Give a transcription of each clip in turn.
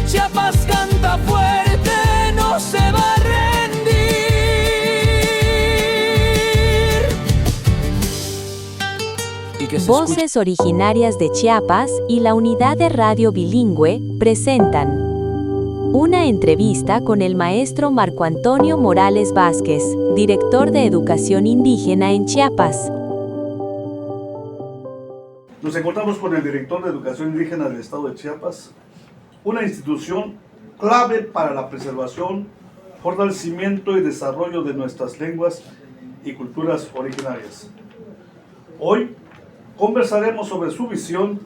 Chiapas canta fuerte, no se va a rendir. Y que se Voces originarias de Chiapas y la Unidad de Radio Bilingüe presentan una entrevista con el maestro Marco Antonio Morales Vázquez, director de Educación Indígena en Chiapas. Nos encontramos con el director de Educación Indígena del Estado de Chiapas, una institución clave para la preservación, fortalecimiento y desarrollo de nuestras lenguas y culturas originarias. Hoy conversaremos sobre su visión,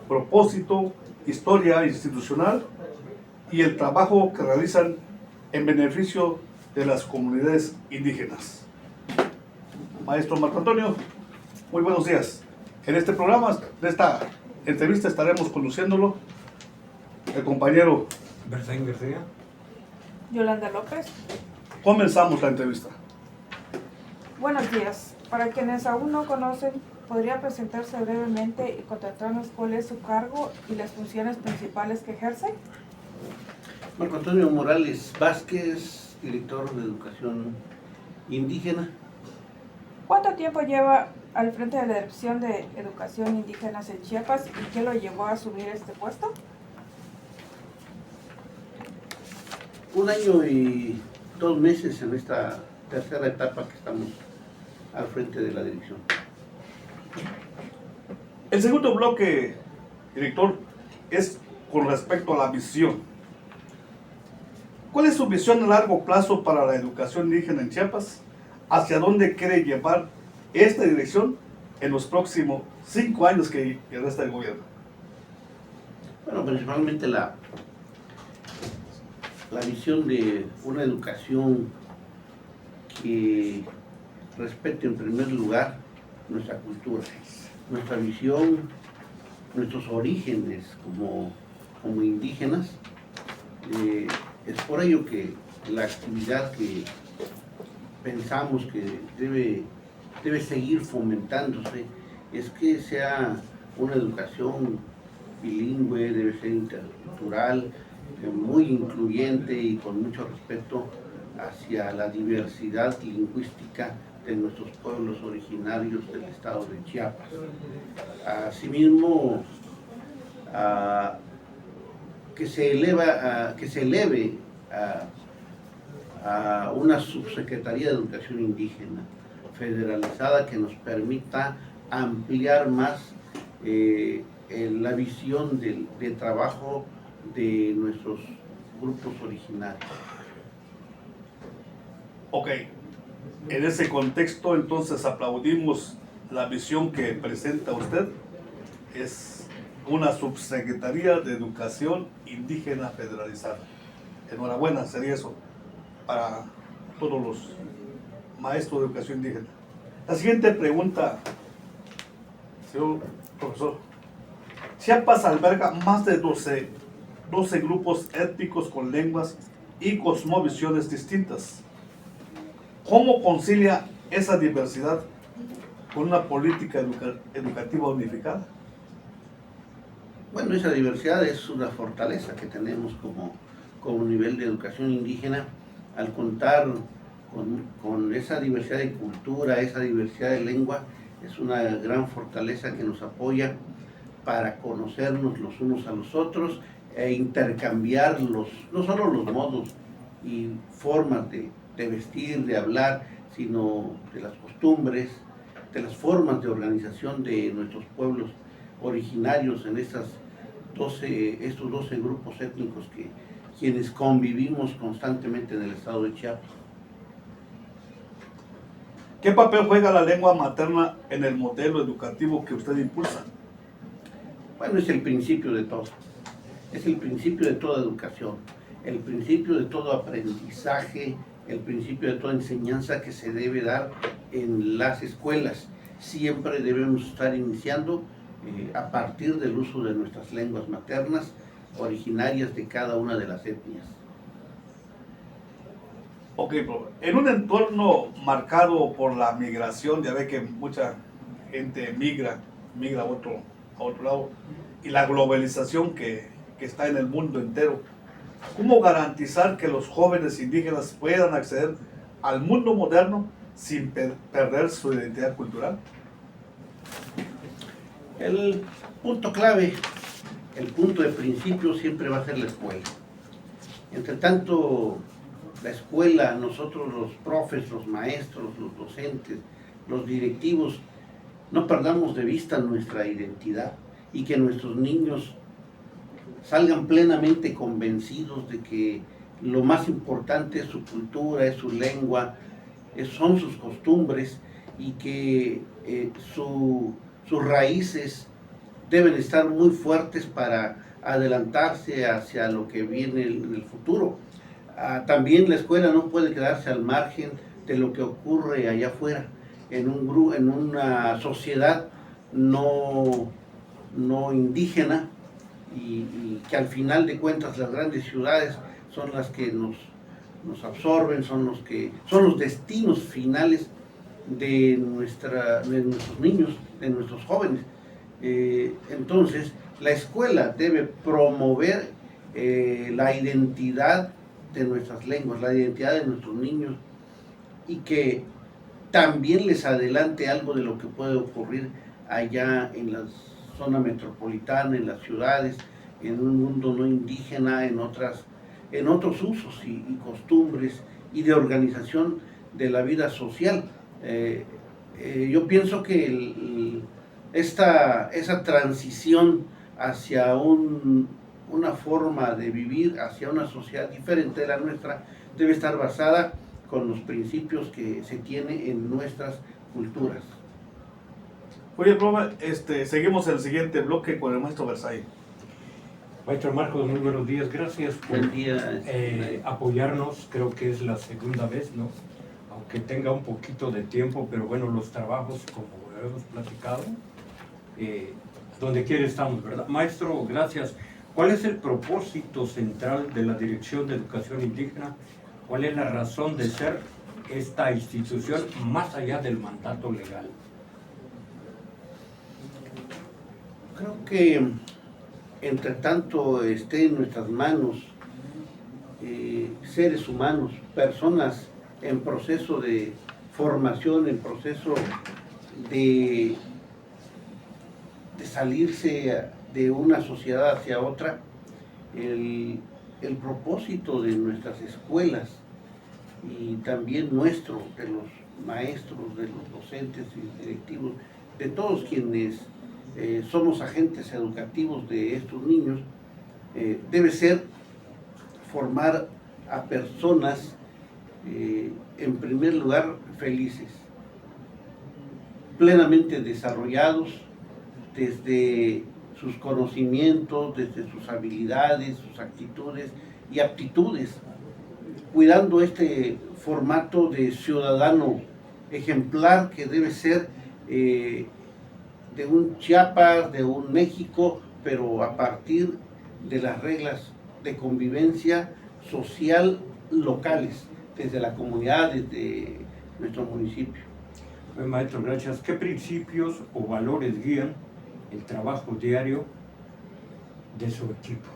propósito, historia institucional y el trabajo que realizan en beneficio de las comunidades indígenas. Maestro Marco Antonio, muy buenos días. En este programa, de esta entrevista, estaremos conduciéndolo el compañero Berzaín García, Yolanda López. Comenzamos la entrevista. Buenos días. Para quienes aún no conocen, ¿podría presentarse brevemente y contarnos cuál es su cargo y las funciones principales que ejerce? Marco Antonio Morales Vázquez, director de Educación Indígena. ¿Cuánto tiempo lleva al frente de la Dirección de Educación Indígena en Chiapas y qué lo llevó a asumir este puesto? 1 año y 2 meses en esta tercera etapa que estamos al frente de la dirección. El segundo bloque, director, es con respecto a la visión. ¿Cuál es su visión a largo plazo para la educación indígena en Chiapas? ¿Hacia dónde quiere llevar esta dirección en los próximos 5 años que resta el gobierno? Bueno, principalmente la visión de una educación que respete en primer lugar nuestra cultura, nuestra visión, nuestros orígenes como indígenas. Es por ello que la actividad que pensamos que debe seguir fomentándose es que sea una educación bilingüe, debe ser intercultural, muy incluyente y con mucho respeto hacia la diversidad lingüística de nuestros pueblos originarios del estado de Chiapas. Asimismo, que se eleve a una subsecretaría de Educación Indígena federalizada que nos permita ampliar más la visión de trabajo de nuestros grupos originarios. Ok, en ese contexto entonces aplaudimos la visión que presenta usted. Es una subsecretaría de Educación Indígena federalizada. Enhorabuena, sería eso para todos los maestros de educación indígena. La siguiente pregunta, señor profesor. Chiapas alberga más de 12 grupos étnicos con lenguas y cosmovisiones distintas. ¿Cómo concilia esa diversidad con una política educativa unificada? Bueno, esa diversidad es una fortaleza que tenemos como nivel de educación indígena al contar con esa diversidad de cultura, esa diversidad de lengua. Es una gran fortaleza que nos apoya para conocernos los unos a los otros e intercambiar no solo los modos y formas de vestir, de hablar, sino de las costumbres, de las formas de organización de nuestros pueblos originarios en estos 12 grupos étnicos quienes convivimos constantemente en el estado de Chiapas. ¿Qué papel juega la lengua materna en el modelo educativo que usted impulsa? Bueno, es el principio de todo. Es el principio de toda educación, el principio de todo aprendizaje, el principio de toda enseñanza que se debe dar en las escuelas. Siempre debemos estar iniciando a partir del uso de nuestras lenguas maternas, originarias de cada una de las etnias. Ok, en un entorno marcado por la migración, ya ve que mucha gente migra a otro lado, y la globalización que está en el mundo entero, ¿Cómo garantizar que los jóvenes indígenas puedan acceder al mundo moderno sin perder su identidad cultural? El punto clave, el punto de principio siempre va a ser la escuela. Entre tanto, la escuela, nosotros los profes, los maestros, los docentes, los directivos, no perdamos de vista nuestra identidad y que nuestros niños salgan plenamente convencidos de que lo más importante es su cultura, es su lengua, son sus costumbres y que sus raíces deben estar muy fuertes para adelantarse hacia lo que viene en el futuro. También la escuela no puede quedarse al margen de lo que ocurre allá afuera, en una sociedad no indígena y que al final de cuentas las grandes ciudades son las que nos absorben, son los destinos finales de nuestros niños, de nuestros jóvenes. Entonces, la escuela debe promover la identidad de nuestras lenguas, la identidad de nuestros niños y que también les adelante algo de lo que puede ocurrir allá en la zona metropolitana, en las ciudades, en un mundo no indígena, en otros usos y costumbres y de organización de la vida social. Yo pienso que esa transición hacia una forma de vivir, hacia una sociedad diferente de la nuestra, debe estar basada con los principios que se tiene en nuestras culturas. Oye, profe, seguimos el siguiente bloque con el maestro Versailles. Maestro Marcos, muy buenos días. Gracias por Buen día, apoyarnos. Creo que es la segunda vez, ¿no? Aunque tenga un poquito de tiempo, pero bueno, los trabajos, como hemos platicado, donde quiera estamos, ¿verdad? Maestro, gracias. ¿Cuál es el propósito central de la Dirección de Educación Indígena? ¿Cuál es la razón de ser esta institución más allá del mandato legal? Creo que entre tanto esté en nuestras manos seres humanos, personas en proceso de formación, en proceso de salirse de una sociedad hacia otra, el propósito de nuestras escuelas y también nuestro, de los maestros, de los docentes y directivos, de todos quienes somos agentes educativos de estos niños, debe ser formar a personas, en primer lugar, felices, plenamente desarrollados desde sus conocimientos, desde sus habilidades, sus actitudes y aptitudes, cuidando este formato de ciudadano ejemplar que debe ser de un Chiapas, de un México, pero a partir de las reglas de convivencia social locales, desde la comunidad, desde nuestro municipio. Maestro, gracias. ¿Qué principios o valores guían el trabajo diario de su equipo?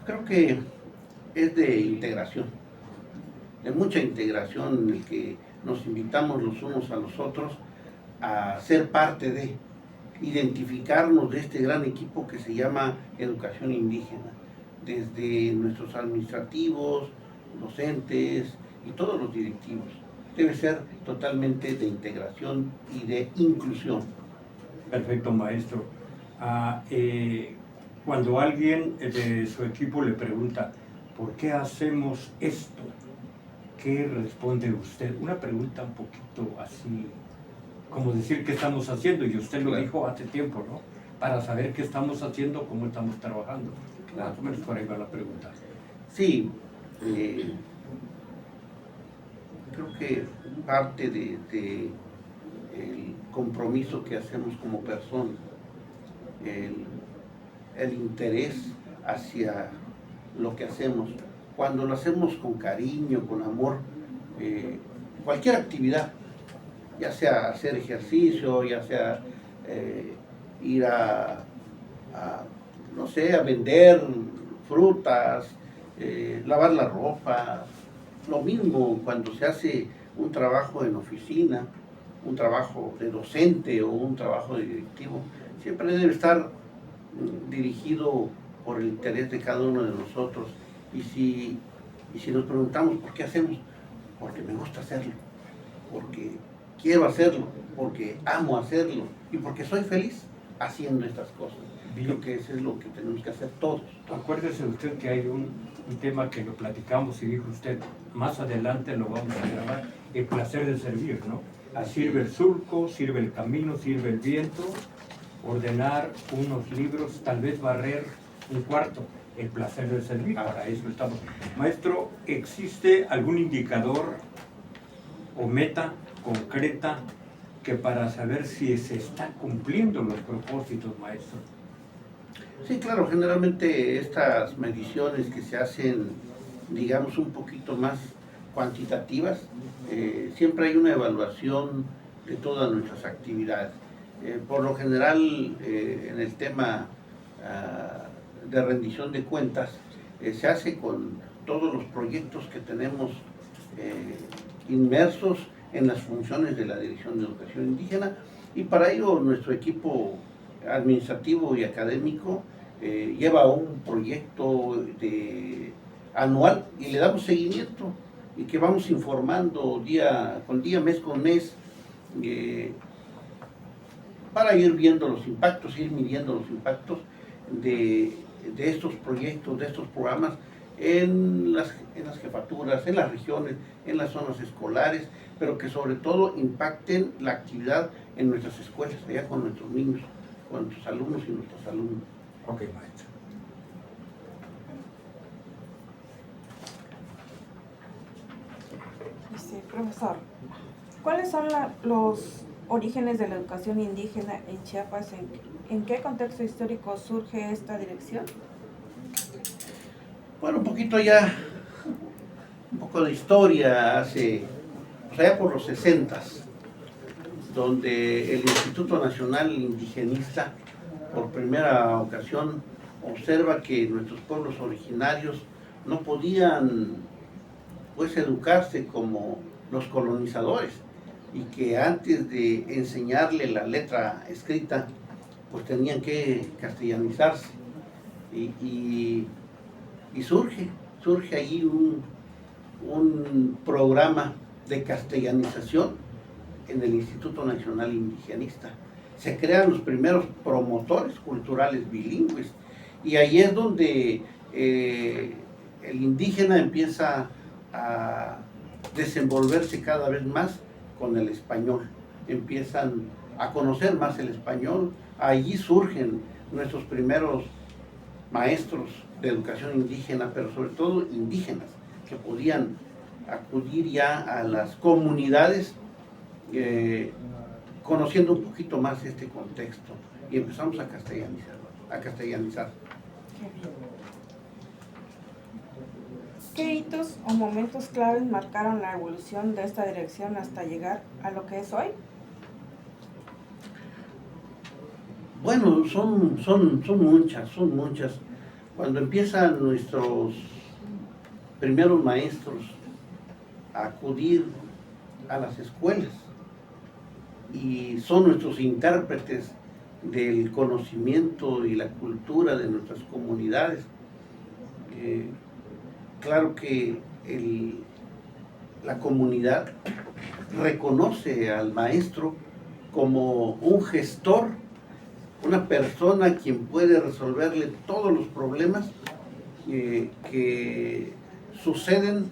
Creo que es de integración, de mucha integración, en el que nos invitamos los unos a los otros a ser parte de, identificarnos de este gran equipo que se llama Educación Indígena, desde nuestros administrativos, docentes y todos los directivos. Debe ser totalmente de integración y de inclusión. Perfecto, maestro. Cuando alguien de su equipo le pregunta, ¿por qué hacemos esto? ¿Qué responde usted? Una pregunta un poquito así, como decir qué estamos haciendo, y usted lo dijo hace tiempo, ¿no? Para saber qué estamos haciendo, cómo estamos trabajando. Más o menos por ahí va la pregunta. Sí, creo que parte de el compromiso que hacemos como personas, el interés hacia lo que hacemos, cuando lo hacemos con cariño, con amor, cualquier actividad, ya sea hacer ejercicio, ya sea ir a no sé, a vender frutas, lavar la ropa. Lo mismo cuando se hace un trabajo en oficina, un trabajo de docente o un trabajo de directivo, siempre debe estar dirigido por el interés de cada uno de nosotros. Y si nos preguntamos por qué hacemos, porque me gusta hacerlo, porque quiero hacerlo, porque amo hacerlo y porque soy feliz haciendo estas cosas. Creo que eso es lo que tenemos que hacer todos. Acuérdese usted que hay un tema que lo platicamos y dijo usted, más adelante lo vamos a grabar, el placer de servir, ¿no? Sirve el surco, sirve el camino, sirve el viento, ordenar unos libros, tal vez barrer un cuarto, el placer de servir, para eso estamos. Maestro, ¿existe algún indicador o meta concreta que para saber si se están cumpliendo los propósitos, maestro? Sí, claro, generalmente estas mediciones que se hacen, digamos, un poquito más cuantitativas, siempre hay una evaluación de todas nuestras actividades. Por lo general, en el tema de rendición de cuentas, se hace con todos los proyectos que tenemos inmersos en las funciones de la Dirección de Educación Indígena, y para ello nuestro equipo administrativo y académico lleva un proyecto anual y le damos seguimiento y que vamos informando día con día, mes con mes, para ir viendo los impactos, ir midiendo los impactos de estos proyectos, de estos programas en las jefaturas, en las regiones, en las zonas escolares, pero que sobre todo impacten la actividad en nuestras escuelas, allá con nuestros niños, con nuestros alumnos y nuestros alumnos. Ok, maestro. Sí, profesor, ¿cuáles son los orígenes de la educación indígena en Chiapas? ¿En qué contexto histórico surge esta dirección? Bueno, un poquito ya, un poco de historia hace, pues allá por los 60s, donde el Instituto Nacional Indigenista, por primera ocasión, observa que nuestros pueblos originarios no podían, pues, educarse como los colonizadores, y que antes de enseñarle la letra escrita, pues tenían que castellanizarse. Y surge allí un programa de castellanización en el Instituto Nacional Indigenista. Se crean los primeros promotores culturales bilingües, y ahí es donde el indígena empieza a desenvolverse cada vez más con el español, empiezan a conocer más el español. Allí surgen nuestros primeros maestros de educación indígena, pero sobre todo indígenas, que podían acudir ya a las comunidades conociendo un poquito más este contexto, y empezamos a castellanizar. ¿Qué hitos o momentos claves marcaron la evolución de esta dirección hasta llegar a lo que es hoy? Bueno, son muchas. Cuando empiezan nuestros primeros maestros a acudir a las escuelas y son nuestros intérpretes del conocimiento y la cultura de nuestras comunidades, claro que la comunidad reconoce al maestro como un gestor, una persona quien puede resolverle todos los problemas que suceden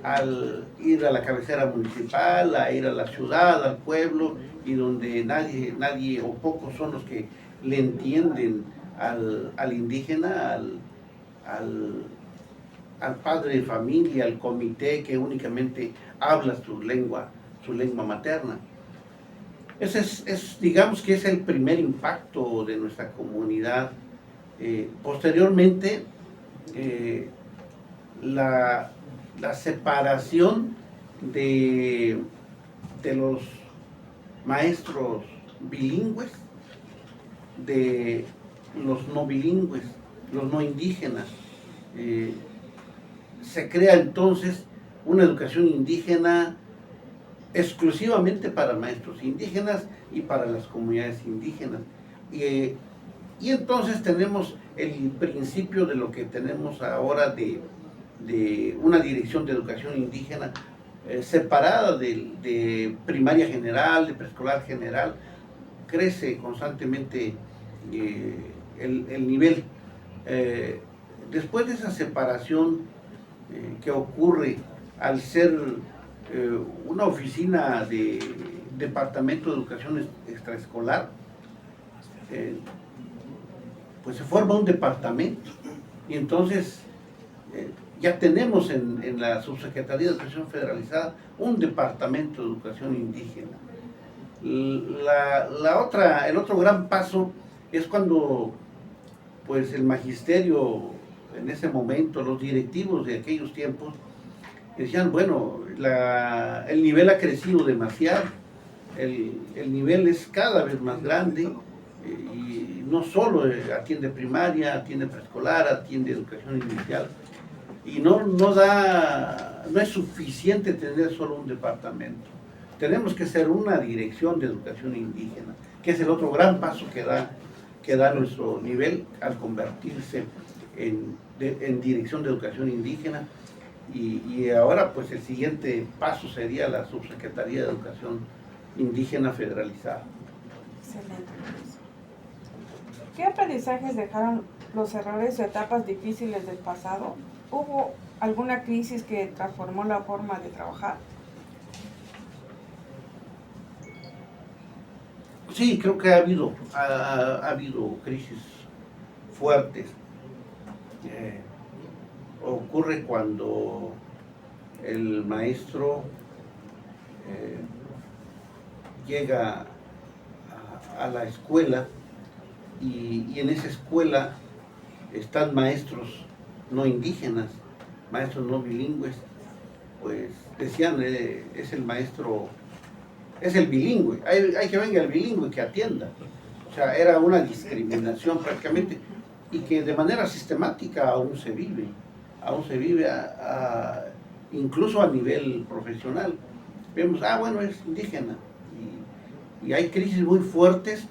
al ir a la cabecera municipal, a ir a la ciudad, al pueblo, y donde nadie o pocos son los que le entienden al indígena, al padre de familia, al comité que únicamente habla su lengua materna. Ese digamos que es el primer impacto de nuestra comunidad. Posteriormente, la separación de los maestros bilingües de los no bilingües, los no indígenas. Se crea entonces una educación indígena exclusivamente para maestros indígenas y para las comunidades indígenas. Y entonces tenemos el principio de lo que tenemos ahora de una dirección de educación indígena separada de primaria general, de preescolar general. Crece constantemente el nivel. Después de esa separación que ocurre al ser una oficina de Departamento de Educación Extraescolar, pues se forma un departamento y entonces ya tenemos en la Subsecretaría de Educación Federalizada un departamento de educación indígena. El otro gran paso es cuando pues el magisterio en ese momento, los directivos de aquellos tiempos decían, bueno, el nivel ha crecido demasiado, el nivel es cada vez más grande y no solo atiende primaria, atiende preescolar, atiende educación inicial y no es suficiente tener solo un departamento. Tenemos que ser una dirección de educación indígena, que es el otro gran paso que da nuestro nivel al convertirse en dirección de educación indígena. Y ahora pues el siguiente paso sería la Subsecretaría de Educación Indígena Federalizada. Excelente. ¿Qué aprendizajes dejaron los errores o etapas difíciles del pasado? ¿Hubo alguna crisis que transformó la forma de trabajar? Sí, creo que ha habido crisis fuertes. Ocurre cuando el maestro llega a la escuela y en esa escuela están maestros no indígenas, maestros no bilingües, pues decían, es el maestro, es el bilingüe, hay que venga el bilingüe que atienda. O sea, era una discriminación prácticamente y que de manera sistemática aún se vive incluso a nivel profesional. Vemos, bueno, es indígena y hay crisis muy fuertes,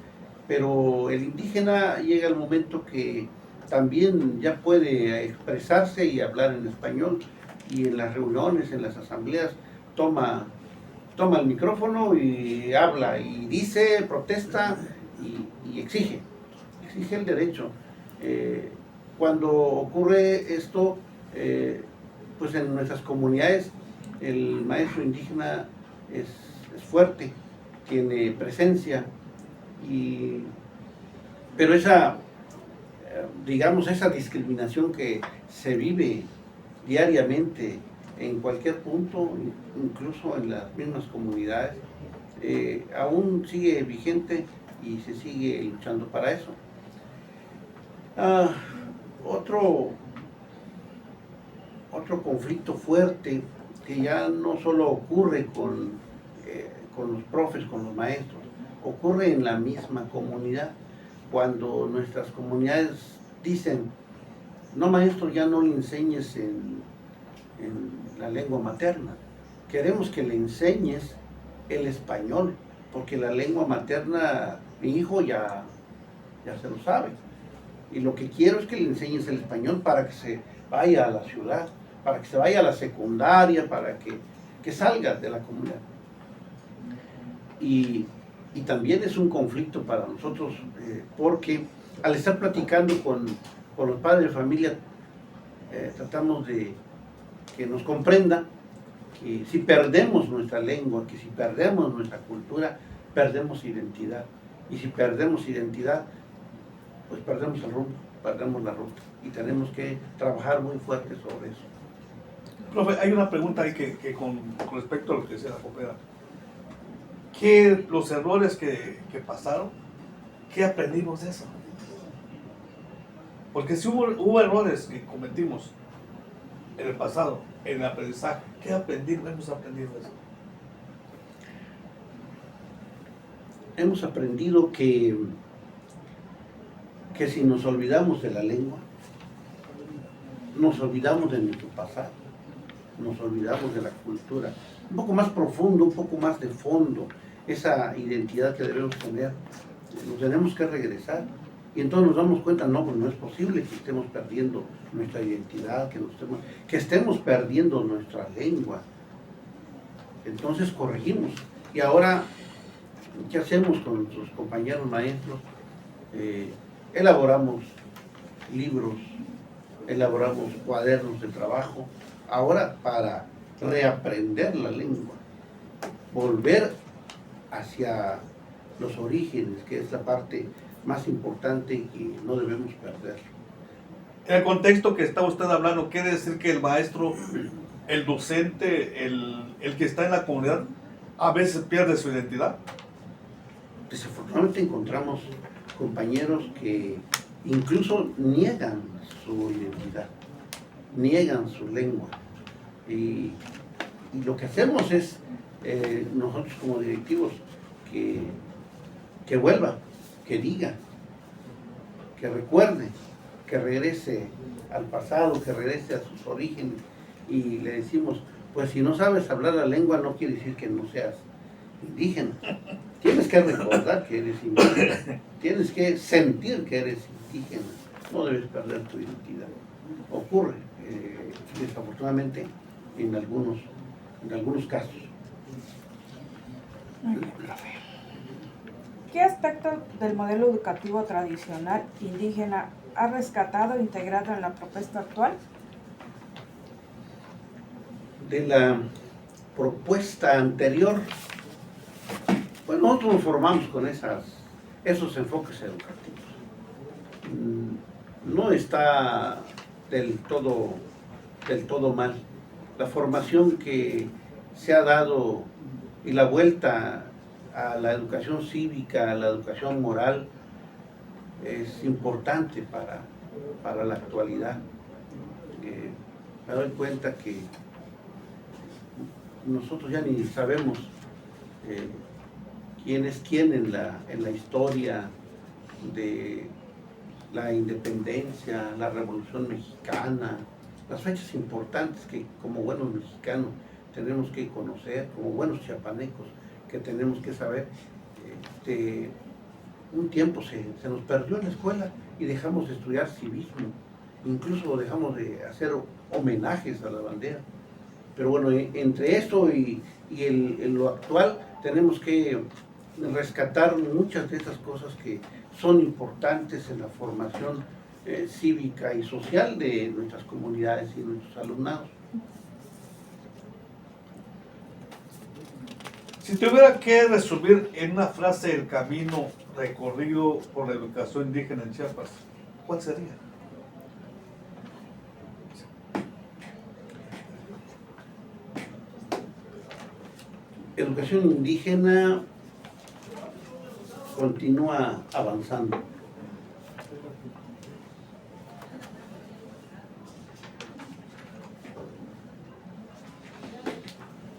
pero el indígena llega el momento que también ya puede expresarse y hablar en español y en las reuniones, en las asambleas, toma el micrófono y habla y dice, protesta y exige el derecho. Cuando ocurre esto, pues en nuestras comunidades el maestro indígena es fuerte, tiene presencia, pero esa discriminación que se vive diariamente en cualquier punto, incluso en las mismas comunidades, aún sigue vigente y se sigue luchando para eso. Otro conflicto fuerte que ya no solo ocurre con los profes, con los maestros, ocurre en la misma comunidad, cuando nuestras comunidades dicen, no maestro, ya no le enseñes en la lengua materna, queremos que le enseñes el español, porque la lengua materna, mi hijo ya se lo sabe, y lo que quiero es que le enseñes el español para que se vaya a la ciudad, para que se vaya a la secundaria, para que salga de la comunidad. Y también es un conflicto para nosotros, porque al estar platicando con los padres de familia, tratamos de que nos comprenda que si perdemos nuestra lengua, que si perdemos nuestra cultura, perdemos identidad. Y si perdemos identidad, pues perdemos el rumbo, perdemos la ruta. Y tenemos que trabajar muy fuerte sobre eso. Profe, hay una pregunta ahí que con respecto a lo que decía la compañera. ¿Qué los errores que pasaron, qué aprendimos de eso? Porque si hubo errores que cometimos en el pasado, en el aprendizaje, ¿qué hemos aprendido de eso? Hemos aprendido que si nos olvidamos de la lengua, nos olvidamos de nuestro pasado, nos olvidamos de la cultura. Un poco más profundo, un poco más de fondo, esa identidad que debemos tener, nos tenemos que regresar. Y entonces nos damos cuenta, no, pues no es posible que estemos perdiendo nuestra identidad, que estemos perdiendo nuestra lengua. Entonces corregimos. Y ahora, ¿qué hacemos con nuestros compañeros maestros? Elaboramos libros, elaboramos cuadernos de trabajo, ahora para reaprender la lengua, volver hacia los orígenes, que es la parte más importante y no debemos perder. En el contexto que está usted hablando, ¿quiere decir que el maestro, el docente, el que está en la comunidad, a veces pierde su identidad? Desafortunadamente encontramos compañeros que incluso niegan su identidad, niegan su lengua. Y lo que hacemos es, nosotros como directivos, que vuelva, que diga, que recuerde, que regrese al pasado, que regrese a sus orígenes. Y le decimos, pues si no sabes hablar la lengua no quiere decir que no seas indígena. Tienes que recordar que eres indígena, tienes que sentir que eres indígena, no debes perder tu identidad. Ocurre, desafortunadamente, en algunos casos. ¿Qué aspecto del modelo educativo tradicional indígena ha rescatado e integrado en la propuesta actual? De la propuesta anterior, pues nosotros nos formamos con esos enfoques educativos. No está del todo mal. La formación que se ha dado y la vuelta a la educación cívica, a la educación moral, es importante para la actualidad. Me doy cuenta que nosotros ya ni sabemos quién es quién en la historia de la independencia, la Revolución Mexicana, las fechas importantes que como buenos mexicanos tenemos que conocer, como buenos chiapanecos que tenemos que saber. Un tiempo se nos perdió en la escuela y dejamos de estudiar civismo, incluso dejamos de hacer homenajes a la bandera. Pero bueno, entre esto y lo actual tenemos que rescatar muchas de estas cosas que son importantes en la formación cívica y social de nuestras comunidades y nuestros alumnados. Si tuviera que resumir en una frase el camino recorrido por la educación indígena en Chiapas, ¿cuál sería? Educación indígena continúa avanzando.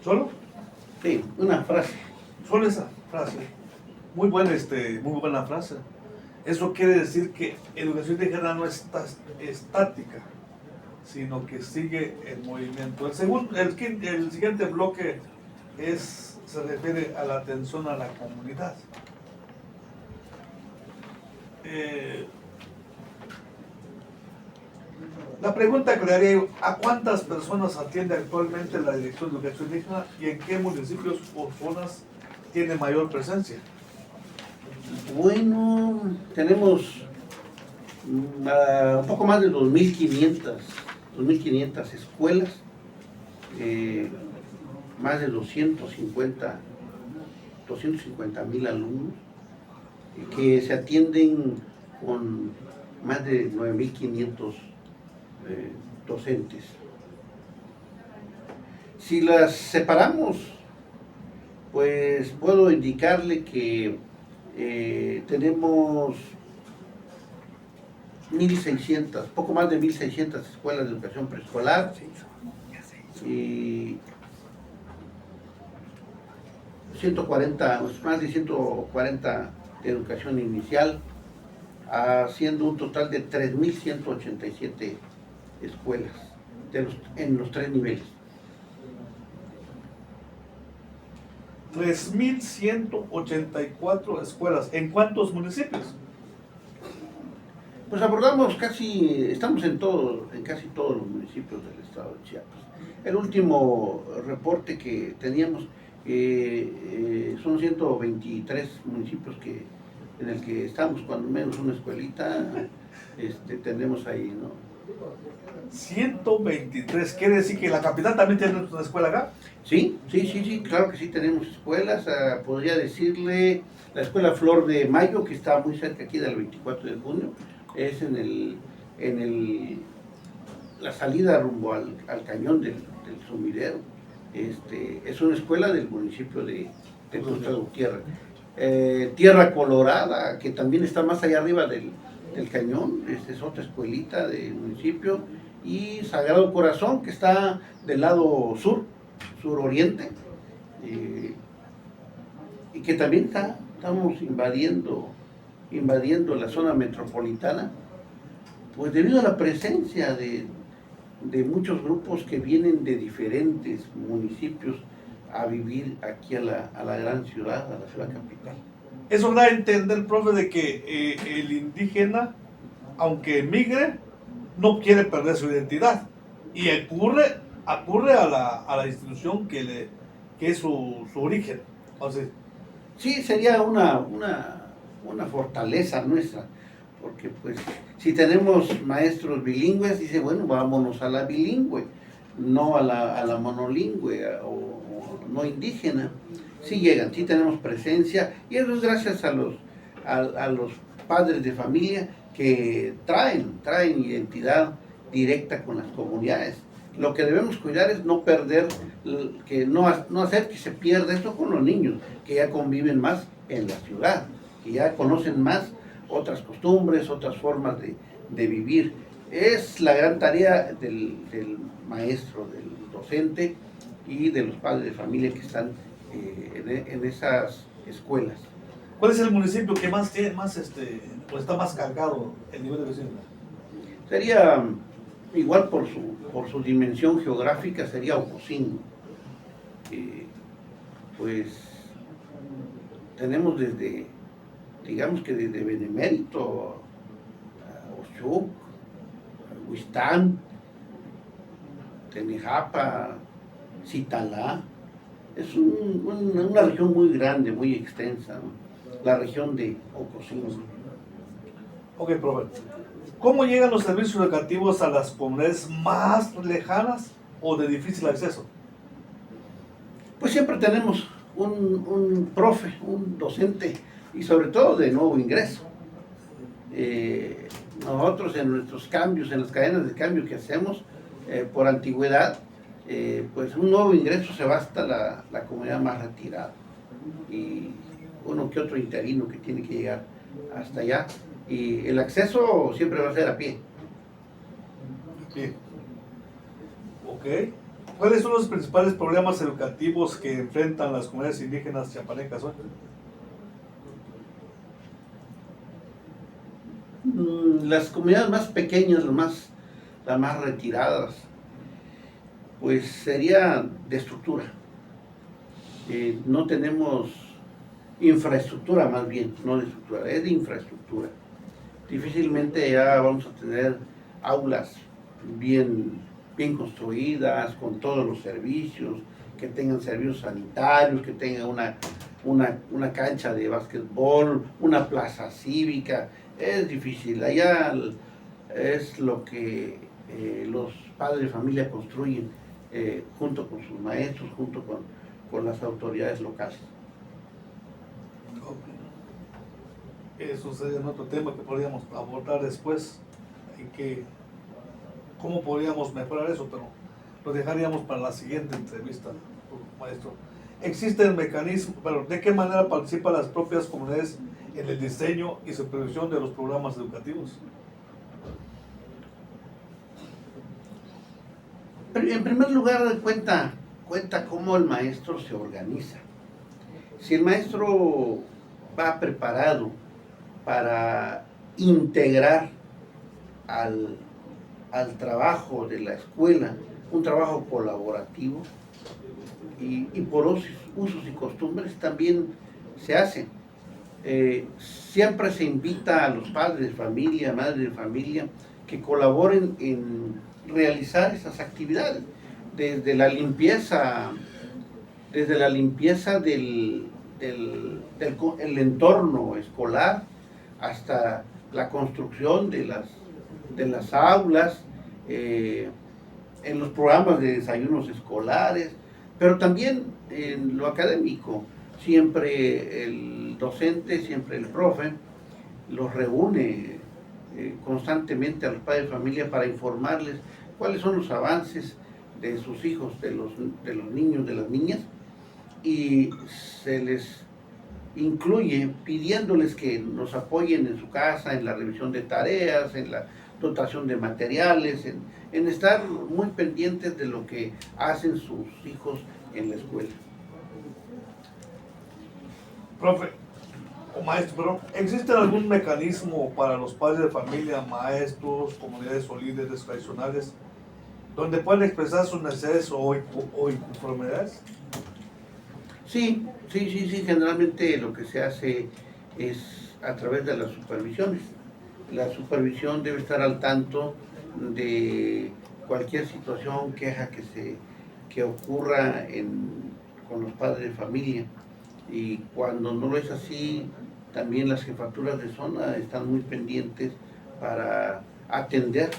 ¿Solo? Sí, una frase. Solo esa frase. Muy buena frase. Eso quiere decir que educación indígena no está estática, sino que sigue en movimiento. El siguiente bloque se refiere a la atención a la comunidad. La pregunta que le haría yo, ¿a cuántas personas atiende actualmente la Dirección de Educación Indígena y en qué municipios o zonas tiene mayor presencia? Bueno, tenemos un poco más de 2.500 escuelas, más de 250,000 alumnos, que se atienden con más de 9.500 docentes. Si las separamos, pues puedo indicarle que tenemos 1.600, poco más de 1.600 escuelas de educación preescolar y 140, más de 140 de educación inicial, haciendo un total de 3.187 escuelas en los 3 niveles. 3.184 escuelas. ¿En cuántos municipios? Pues abordamos estamos en casi todos los municipios del estado de Chiapas. El último reporte que teníamos son 123 municipios en el que estamos, cuando menos una escuelita tenemos ahí, ¿no? 123, ¿quiere decir que la capital también tiene una escuela acá? Sí, claro que sí tenemos escuelas. Podría decirle la escuela Flor de Mayo, que está muy cerca aquí del 24 de junio, es en la salida rumbo al cañón del Sumidero. Es una escuela del municipio de Tuxtla Gutiérrez. Tierra Colorada, que también está más allá arriba del cañón, es otra escuelita del municipio. Y Sagrado Corazón, que está del lado suroriente, y que también estamos invadiendo la zona metropolitana, pues debido a la presencia de muchos grupos que vienen de diferentes municipios a vivir aquí a la gran ciudad, a la ciudad capital. Eso da a entender, profe, de que el indígena, aunque emigre, no quiere perder su identidad y acude a la institución que es su origen. Entonces, sí, sería una fortaleza nuestra, porque pues si tenemos maestros bilingües, dice, bueno, vámonos a la bilingüe, no a la monolingüe o no indígena. Sí llegan, sí tenemos presencia, y eso es gracias a los padres de familia que traen identidad directa con las comunidades. Lo que debemos cuidar es no perder, no hacer que se pierda esto con los niños, que ya conviven más en la ciudad, que ya conocen más otras costumbres, otras formas de vivir. Es la gran tarea del maestro, del docente y de los padres de familia que están en esas escuelas. ¿cuál es el municipio que más tiene, o está más cargado el nivel de vecindad? Sería, igual por su dimensión geográfica, sería Ocosingo. Pues tenemos desde Benemérito, Oxuc, Huistán, Tenejapa, Citalá. Es una región muy grande, muy extensa, ¿no? La región de Ocosingo. Ok, profe. ¿Cómo llegan los servicios educativos a las comunidades más lejanas o de difícil acceso? Pues siempre tenemos un profe, un docente, y sobre todo de nuevo ingreso. Nosotros en nuestros cambios, en las cadenas de cambio que hacemos por antigüedad, pues un nuevo ingreso se va hasta la comunidad más retirada, y uno que otro interino que tiene que llegar hasta allá, y el acceso siempre va a ser a pie. Bien. Ok. ¿Cuáles son los principales problemas educativos que enfrentan las comunidades indígenas chiapanecas hoy? Las comunidades más pequeñas, las más retiradas, pues sería de estructura. No tenemos infraestructura, más bien, no de estructura, es de infraestructura. Difícilmente ya vamos a tener aulas bien construidas, con todos los servicios, que tengan servicios sanitarios, que tengan una cancha de básquetbol, una plaza cívica. Es difícil. Allá es lo que los padres de familia construyen junto con sus maestros, junto con las autoridades locales. Eso sería otro tema que podríamos abordar después, cómo podríamos mejorar eso, pero lo dejaríamos para la siguiente entrevista, maestro. ¿Existen mecanismos, pero de qué manera participan las propias comunidades en el diseño y supervisión de los programas educativos? En primer lugar, cuenta cómo el maestro se organiza. Si el maestro va preparado para integrar al al trabajo de la escuela, un trabajo colaborativo, y por usos y costumbres también se hace. Siempre se invita a los padres de familia, madres de familia, que colaboren en realizar esas actividades, desde la limpieza del el entorno escolar hasta la construcción de las aulas, en los programas de desayunos escolares, pero también en lo académico. Siempre el docente, siempre el profe los reúne constantemente a los padres de familia para informarles cuáles son los avances de sus hijos, de los niños, de las niñas, y se les incluye pidiéndoles que nos apoyen en su casa, en la revisión de tareas, en la dotación de materiales, en estar muy pendientes de lo que hacen sus hijos en la escuela. Profe o maestro, ¿existe algún mecanismo para los padres de familia, maestros, comunidades o líderes tradicionales donde pueden expresar sus necesidades o inconformidades? Sí, generalmente lo que se hace es a través de las supervisiones. La supervisión debe estar al tanto de cualquier situación, queja que ocurra con los padres de familia. Y cuando no lo es así, también las jefaturas de zona están muy pendientes para atender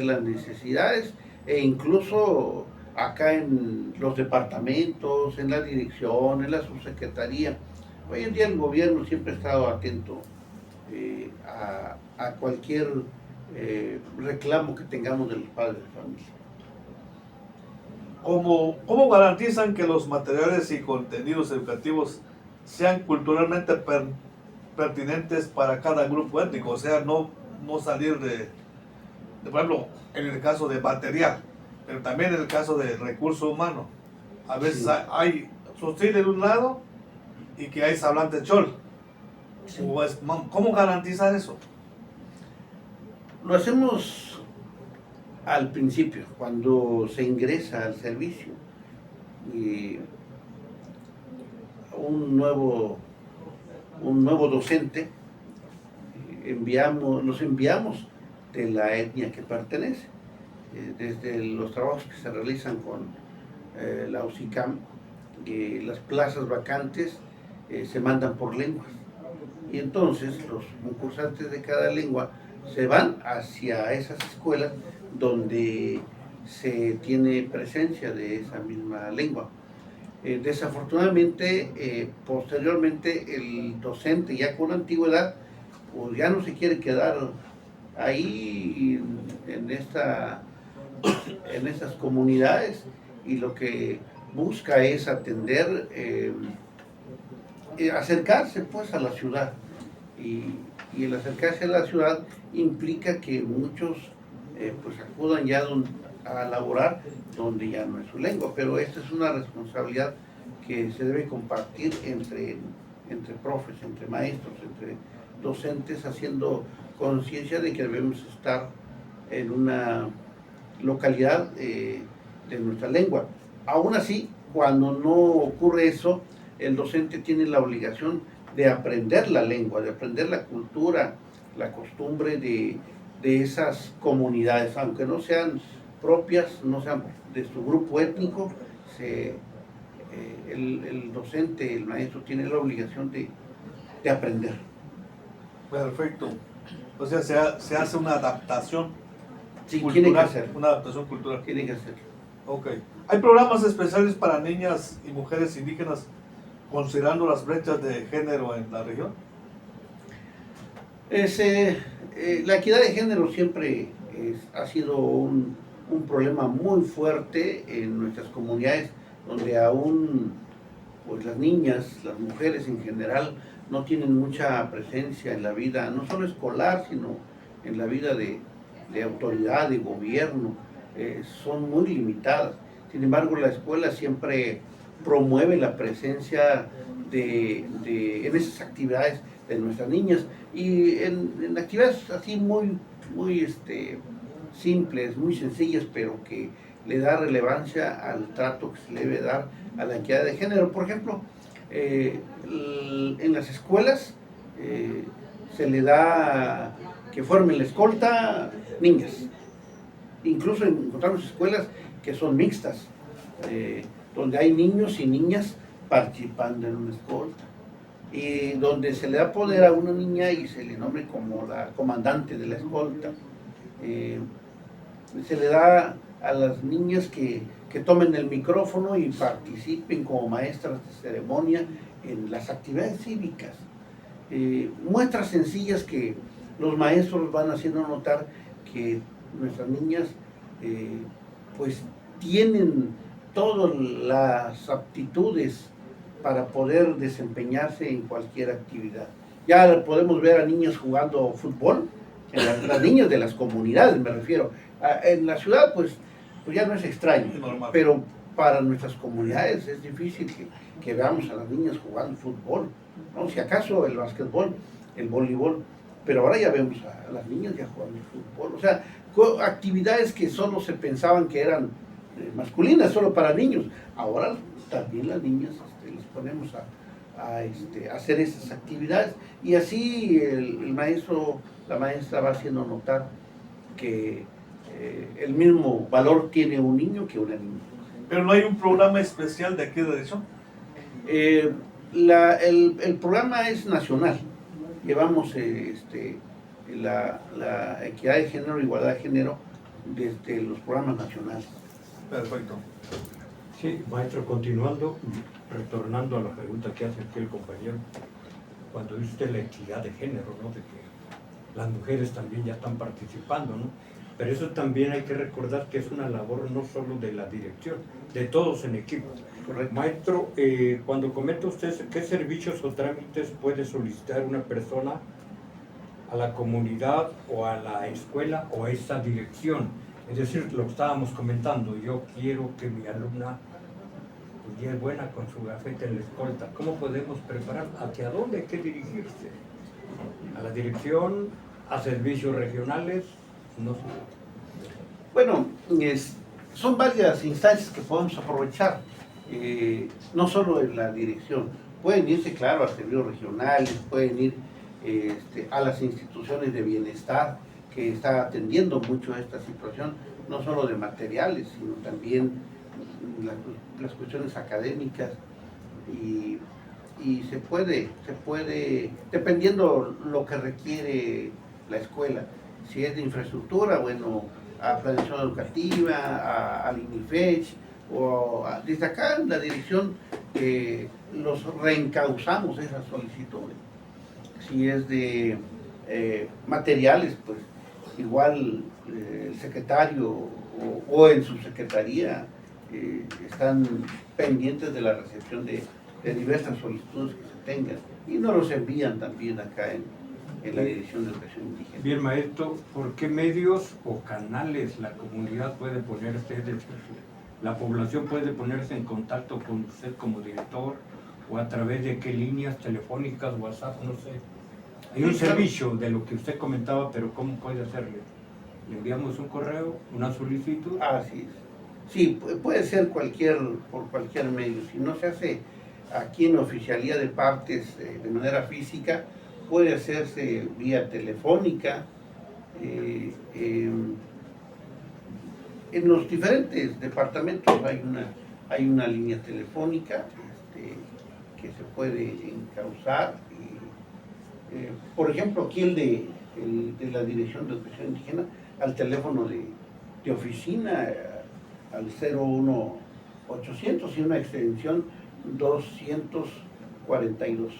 las necesidades, e incluso acá en los departamentos, en la dirección, en la subsecretaría. Hoy en día el gobierno siempre ha estado atento a cualquier reclamo que tengamos de los padres de familia. ¿Cómo garantizan que los materiales y contenidos educativos sean culturalmente pertinentes para cada grupo étnico? O sea, no salir de, por ejemplo, en el caso de material, pero también en el caso de recurso humano. A veces sí hay sostén de un lado y que hay hablante chol. Sí. ¿Cómo garantizar eso? Lo hacemos al principio, cuando se ingresa al servicio, y un nuevo docente, los enviamos de la etnia que pertenece, desde los trabajos que se realizan con la UCICAM, las plazas vacantes se mandan por lenguas, y entonces los concursantes de cada lengua se van hacia esas escuelas donde se tiene presencia de esa misma lengua. Desafortunadamente, posteriormente el docente ya con antigüedad, pues ya no se quiere quedar ahí en esas comunidades, y lo que busca es atender, acercarse pues a la ciudad, y el acercarse a la ciudad implica que muchos pues acudan ya a laborar donde ya no es su lengua, pero esta es una responsabilidad que se debe compartir entre profes, entre maestros, entre docentes, haciendo conciencia de que debemos estar en una localidad de nuestra lengua. Aún así, cuando no ocurre eso, el docente tiene la obligación de aprender la lengua, de aprender la cultura, la costumbre de esas comunidades, aunque no sean propias, no sean de su grupo étnico. El docente, el maestro, tiene la obligación de aprender. Perfecto. O sea, se hace una adaptación. Sí, cultural, tiene que hacer. Una adaptación cultural. Tiene que hacer. Ok. ¿Hay programas especiales para niñas y mujeres indígenas considerando las brechas de género en la región? La equidad de género siempre ha sido un problema muy fuerte en nuestras comunidades, donde aún pues, las niñas, las mujeres en general, no tienen mucha presencia en la vida, no solo escolar, sino en la vida de autoridad, de gobierno. Son muy limitadas. Sin embargo, la escuela siempre promueve la presencia en esas actividades de nuestras niñas, y en actividades así muy simples, muy sencillas, pero que le da relevancia al trato que se le debe dar a la equidad de género. Por ejemplo, en las escuelas se le da que formen la escolta niñas. Incluso encontramos escuelas que son mixtas, donde hay niños y niñas participando en una escolta, y donde se le da poder a una niña y se le nombre como la comandante de la escolta. Se le da a las niñas que tomen el micrófono y participen como maestras de ceremonia en las actividades cívicas. Muestras sencillas que los maestros van haciendo notar que nuestras niñas pues tienen todas las aptitudes para poder desempeñarse en cualquier actividad. Ya podemos ver a niñas jugando fútbol, las niñas de las comunidades me refiero. En la ciudad pues ya no es extraño, pero para nuestras comunidades es difícil que veamos a las niñas jugando fútbol, ¿no? Si acaso el básquetbol, el voleibol, pero ahora ya vemos a las niñas ya jugando fútbol. O sea, actividades que solo se pensaban que eran masculinas, solo para niños. Ahora también las niñas les ponemos a hacer esas actividades, y así el maestro, la maestra va haciendo notar que el mismo valor tiene un niño que una niña. Pero no hay un programa especial de aquí de dirección. El programa es nacional. Llevamos la equidad de género, igualdad de género, desde los programas nacionales. Perfecto. Sí, maestro, continuando, retornando a la pregunta que hace aquí el compañero, cuando dice usted la equidad de género, ¿no? De que las mujeres también ya están participando, ¿no? Pero eso también hay que recordar que es una labor no solo de la dirección, de todos en equipo. Correcto. Maestro, cuando comenta usted qué servicios o trámites puede solicitar una persona a la comunidad o a la escuela o a esta dirección, es decir, lo que estábamos comentando, yo quiero que mi alumna pues, ya es buena con su gafete en la escolta, ¿cómo podemos preparar? ¿Hacia dónde hay que dirigirse? ¿A la dirección? ¿A servicios regionales? No sé. Bueno, son varias instancias que podemos aprovechar, no solo en la dirección. Pueden irse, claro, a servicios regionales, pueden ir a las instituciones de bienestar, que está atendiendo mucho a esta situación, no solo de materiales, sino también las cuestiones académicas, y se puede, dependiendo lo que requiere la escuela. Si es de infraestructura, bueno, a planeación educativa, al INIFECH, o desde acá en la dirección los reencauzamos esas solicitudes. Si es de materiales, pues igual el secretario o en su secretaría están pendientes de la recepción de diversas solicitudes que se tengan, y nos los envían también acá en la Dirección de Educación Indígena. Bien, maestro, ¿por qué medios o canales la comunidad puede ponerse, la población puede ponerse en contacto con usted como director, o a través de qué líneas telefónicas, WhatsApp, no sé? Hay un servicio de lo que usted comentaba, pero ¿cómo puede hacerle? ¿Le enviamos un correo, una solicitud? Así es. Sí, puede ser por cualquier medio. Si no se hace aquí en Oficialía de Partes de manera física, puede hacerse vía telefónica. En los diferentes departamentos hay una línea telefónica que se puede encauzar. Por ejemplo, aquí el de la Dirección de Educación Indígena, al teléfono de oficina, al 01800 y una extensión 242.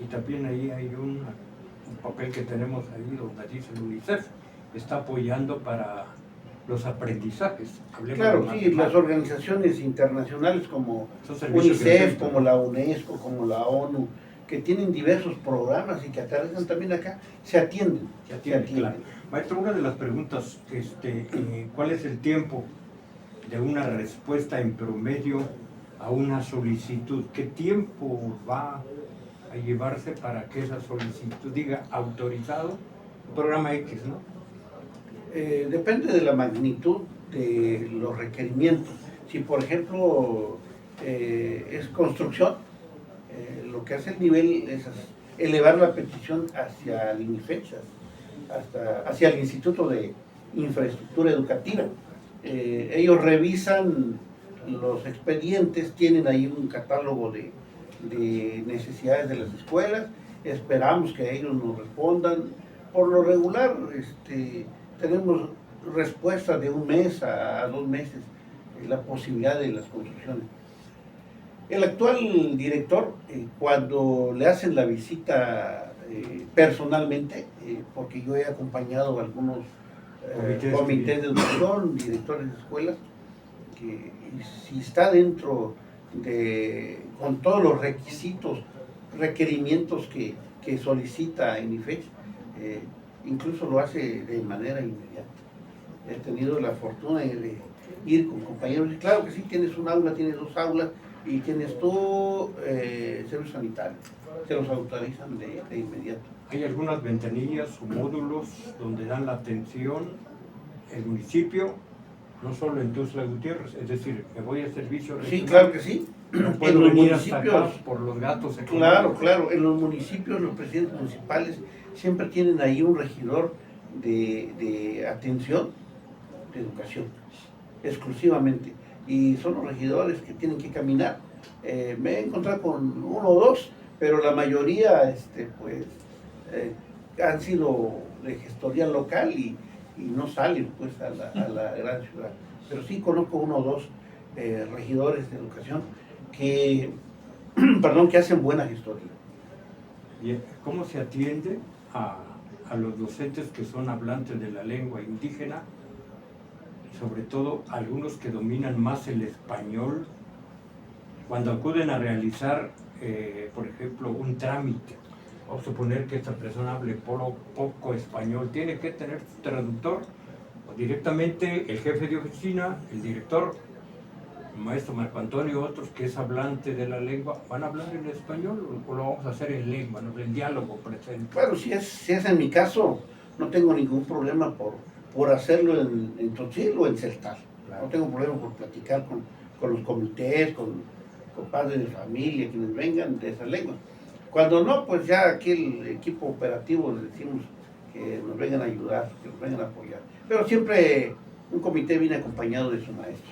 Y también ahí hay un papel que tenemos ahí donde dice el UNICEF, está apoyando para los aprendizajes. Claro, sí, las organizaciones internacionales como UNICEF, como la UNESCO, como la ONU, que tienen diversos programas y que aterrizan también acá, se atienden. Claro. Maestro, una de las preguntas, ¿cuál es el tiempo de una respuesta en promedio a una solicitud? ¿Qué tiempo va a llevarse para que esa solicitud diga autorizado? Programa X, ¿no? Depende de la magnitud de los requerimientos. Si por ejemplo es construcción, lo que hace el nivel es elevar la petición hacia el INIFECH, hacia el Instituto de Infraestructura Educativa. Ellos revisan los expedientes, tienen ahí un catálogo de necesidades de las escuelas, esperamos que ellos nos respondan. Por lo regular tenemos respuesta de 1 mes a 2 meses, la posibilidad de las construcciones. El actual director, cuando le hacen la visita personalmente, porque yo he acompañado a algunos comités de educación, directores de escuelas, que si está dentro con todos los requerimientos que solicita INIFECH, incluso lo hace de manera inmediata. He tenido la fortuna de ir con compañeros, y claro que sí, tienes un aula, tienes 2 aulas, y tienes tu servicio sanitario, se los autorizan de inmediato. ¿Hay algunas ventanillas o módulos donde dan la atención el municipio, no solo en Tuxtla Gutiérrez? Es decir, me voy al servicio regional. Sí, claro que sí. No puedo en los venir hasta municipios, acá por los gastos económicos. Claro, en los municipios los presidentes municipales siempre tienen ahí un regidor de atención de educación, exclusivamente. Y son los regidores que tienen que caminar. Me he encontrado con 1 o 2, pero la mayoría han sido de gestoría local y no salen pues a la gran ciudad. Pero sí conozco 1 o 2 regidores de educación que hacen buena gestoría. ¿Y cómo se atiende a los docentes que son hablantes de la lengua indígena? Sobre todo algunos que dominan más el español, cuando acuden a realizar, por ejemplo, un trámite. Vamos a suponer que esta persona hable poco español, tiene que tener traductor, o directamente el jefe de oficina, el director, el maestro Marco Antonio, otros que es hablante de la lengua, ¿van a hablar en español o lo vamos a hacer en lengua, ¿no? El diálogo presente? Bueno, si es en mi caso, no tengo ningún problema por hacerlo en Tzotzil o en Celtal. Claro. No tengo problema por platicar con los comités, con padres de familia, quienes vengan de esa lengua. Cuando no, pues ya aquí el equipo operativo les decimos que nos vengan a ayudar, que nos vengan a apoyar. Pero siempre un comité viene acompañado de su maestro.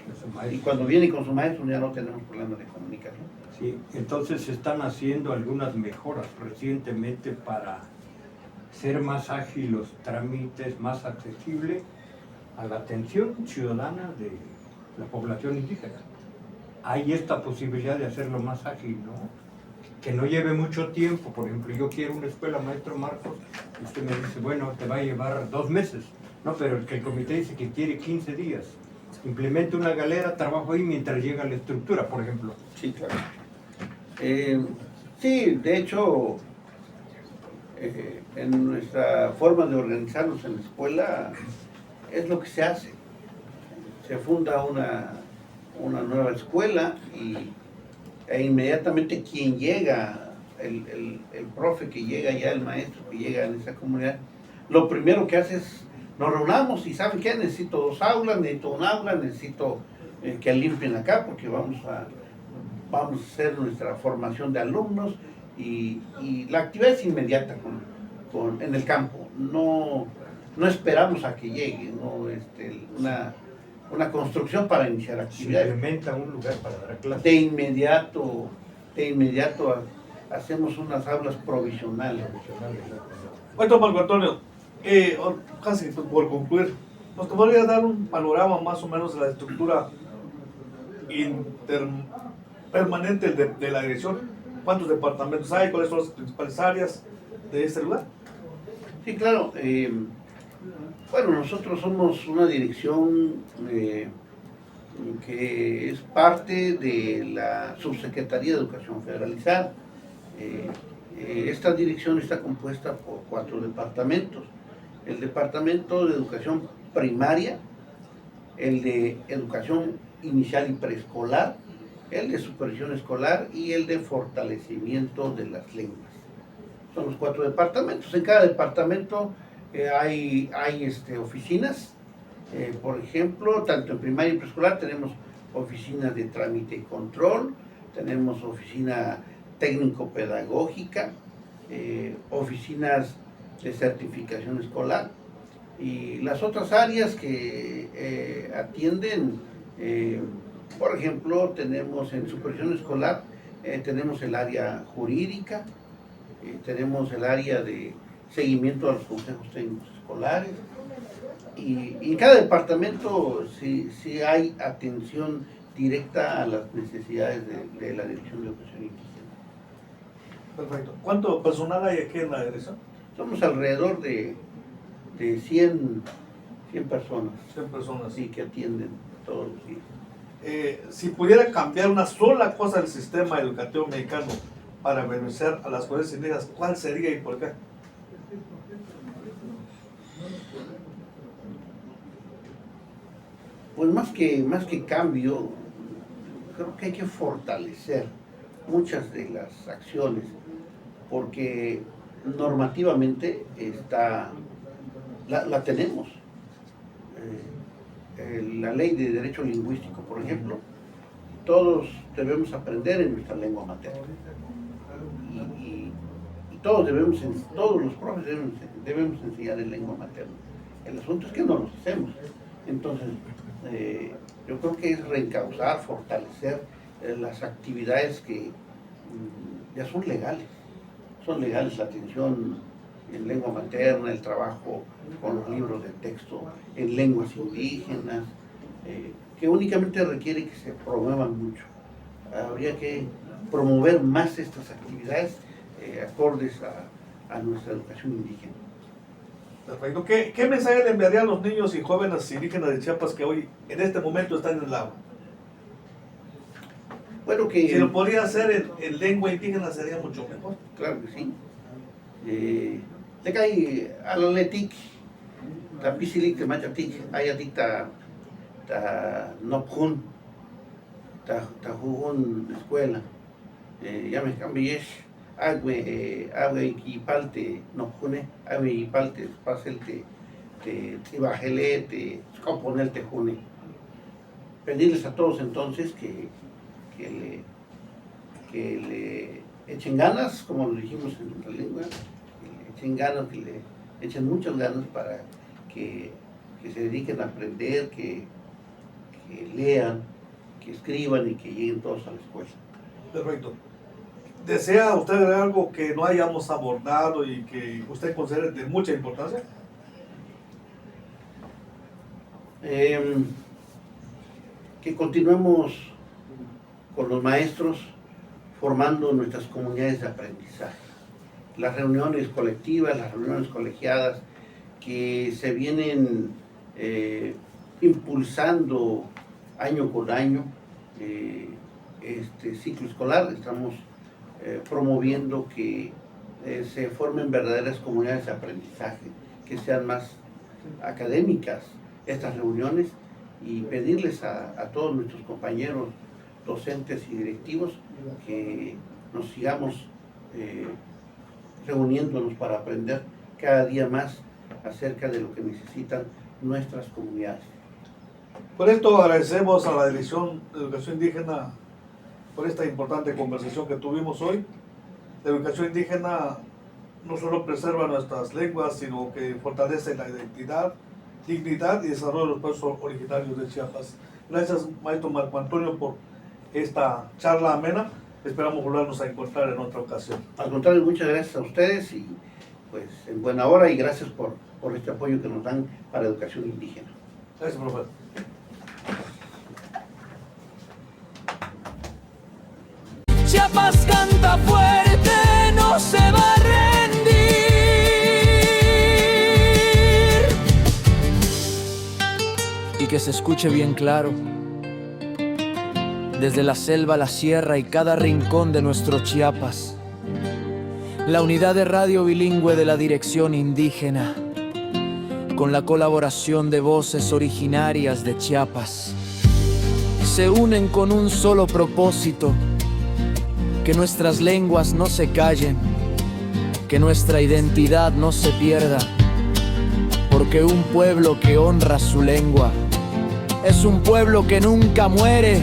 Y cuando viene con su maestro ya no tenemos problemas de comunicación. Sí, entonces se están haciendo algunas mejoras recientemente para ser más ágil los trámites, más accesible a la atención ciudadana de la población indígena. Hay esta posibilidad de hacerlo más ágil, ¿no? Que no lleve mucho tiempo. Por ejemplo, yo quiero una escuela, maestro Marcos, y usted me dice, bueno, te va a llevar 2 meses. No, pero el comité dice que quiere 15 días. Implemento una galera, trabajo ahí mientras llega la estructura, por ejemplo. Sí, claro. Sí, de hecho, en nuestra forma de organizarnos en la escuela es lo que se hace. Se funda una nueva escuela e inmediatamente quien llega, el profe que llega ya, el maestro que llega en esa comunidad, lo primero que hace es, nos reunamos y ¿saben qué? Necesito 2 aulas, necesito un aula, necesito que limpien acá porque vamos a hacer nuestra formación de alumnos y la actividad es inmediata en el campo. No esperamos a que llegue, ¿no? Una construcción para iniciar actividades. Se implementa un lugar para dar clases. De inmediato hacemos unas aulas provisionales. Bueno, Marco Antonio, casi por concluir, ¿nos podría dar un panorama más o menos de la estructura permanente de la dirección? ¿Cuántos departamentos hay? ¿Cuáles son las principales áreas de este lugar? Sí, claro. Bueno, nosotros somos una dirección que es parte de la Subsecretaría de Educación Federalizada. Esta dirección está compuesta por 4 departamentos. El Departamento de Educación Primaria, el de Educación Inicial y Preescolar, el de Supervisión Escolar y el de Fortalecimiento de las Lenguas. Son los 4 departamentos. En cada departamento Hay oficinas, por ejemplo, tanto en primaria y preescolar tenemos oficinas de trámite y control, tenemos oficina técnico-pedagógica, oficinas de certificación escolar y las otras áreas que atienden, por ejemplo, tenemos en supervisión escolar, tenemos el área jurídica, tenemos el área de seguimiento a los consejos técnicos escolares y en cada departamento sí hay atención directa a las necesidades de la Dirección de Educación Indígena. Perfecto. ¿Cuánto personal hay aquí en la dirección? Somos alrededor de 100 personas. 100 personas. Sí, que atienden todos los días. Si pudiera cambiar una sola cosa del sistema educativo mexicano para beneficiar a las comunidades indígenas, ¿cuál sería y por qué? Pues más que cambio, creo que hay que fortalecer muchas de las acciones, porque normativamente la tenemos. La ley de derecho lingüístico, por ejemplo, todos debemos aprender en nuestra lengua materna. Y todos los profes debemos enseñar en lengua materna. El asunto es que no los hacemos. Entonces, yo creo que es reencauzar, fortalecer las actividades que ya son legales. Son legales la atención en lengua materna, el trabajo con los libros de texto en lenguas indígenas, que únicamente requiere que se promuevan mucho. Habría que promover más estas actividades acordes a nuestra educación indígena. Perfecto. ¿Qué mensaje le enviaría a los niños y jóvenes indígenas de Chiapas que hoy, en este momento, están en el agua? Bueno, que... Si lo podría hacer en lengua indígena sería mucho mejor. Claro que sí. Te cae alaletik, ta pisilik, te machatik, ayatik ta nopjun, ta jujun escuela. Ya me cambié, agüe y palte nopjune, agüe y palte pasel te bajele, te componer te june. Pedirles a todos entonces que le echen ganas, como lo dijimos en nuestra lengua, que le echen ganas, que le echen muchas ganas para que se dediquen a aprender, que lean, que escriban y que lleguen todos a la escuela. Perfecto. ¿Desea usted agregar algo que no hayamos abordado y que usted considere de mucha importancia? Que continuemos con los maestros formando nuestras comunidades de aprendizaje. Las reuniones colectivas, las reuniones colegiadas que se vienen impulsando año con año, este ciclo escolar, estamos promoviendo que se formen verdaderas comunidades de aprendizaje, que sean más académicas estas reuniones y pedirles a todos nuestros compañeros docentes y directivos que nos sigamos reuniéndonos para aprender cada día más acerca de lo que necesitan nuestras comunidades. Por esto agradecemos a la Dirección de Educación Indígena por esta importante conversación que tuvimos hoy. La educación indígena no solo preserva nuestras lenguas, sino que fortalece la identidad, dignidad y desarrollo de los pueblos originarios de Chiapas. Gracias, maestro Marco Antonio, por esta charla amena. Esperamos volvernos a encontrar en otra ocasión. Al contrario, muchas gracias a ustedes y pues en buena hora y gracias por este apoyo que nos dan para educación indígena. Gracias, profe. Chiapas canta fuerte, no se va a rendir. Y que se escuche bien claro, desde la selva a la sierra y cada rincón de nuestro Chiapas, la unidad de radio bilingüe de la Dirección Indígena, con la colaboración de voces originarias de Chiapas, se unen con un solo propósito: que nuestras lenguas no se callen, que nuestra identidad no se pierda, que un pueblo que honra su lengua es un pueblo que nunca muere,